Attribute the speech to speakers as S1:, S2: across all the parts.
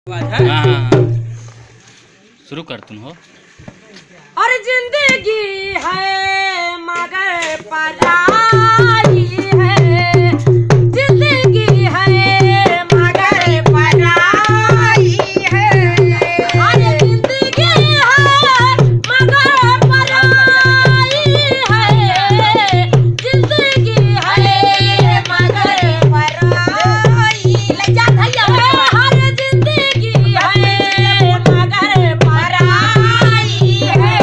S1: हाँ शुरू कर तुम हो।
S2: और जिंदगी है मगर पराई है, जिंदगी है मगर पराई है, और जिंदगी है मगर पराई है, जिंदगी है मगर पराई। ले जा भैया, हर जिंदगी है मगर पराई है,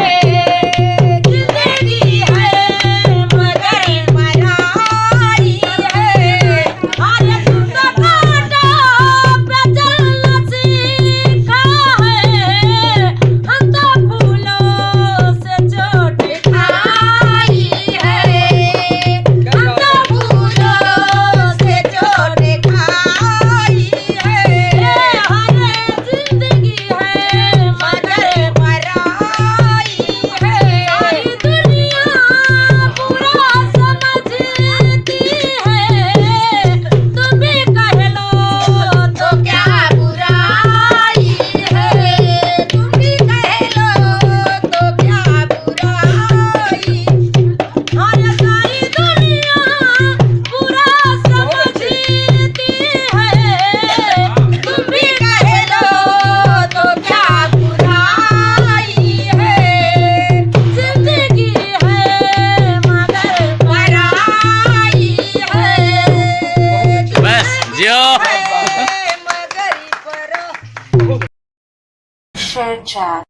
S2: जिंदगी है मगर पराई है। और तुम तो कांटों पे चलना सीखा है, हम तो फूलों से चोट खाई है, हम तो फूलों से चोट खाई है। हर जिंदगी है मगर पराई है, सारी दुनिया बुरा समझती है, तुम भी कह लो तो क्या बुराई है, तुम भी कह लो तो क्या बुराई। और सारी दुनिया बुरा समझती है, तुम भी कह लो तो क्या बुराई है, जिंदगी है मगर पराई है,
S1: बस जियो।
S2: मगर पराई।
S3: Share chat.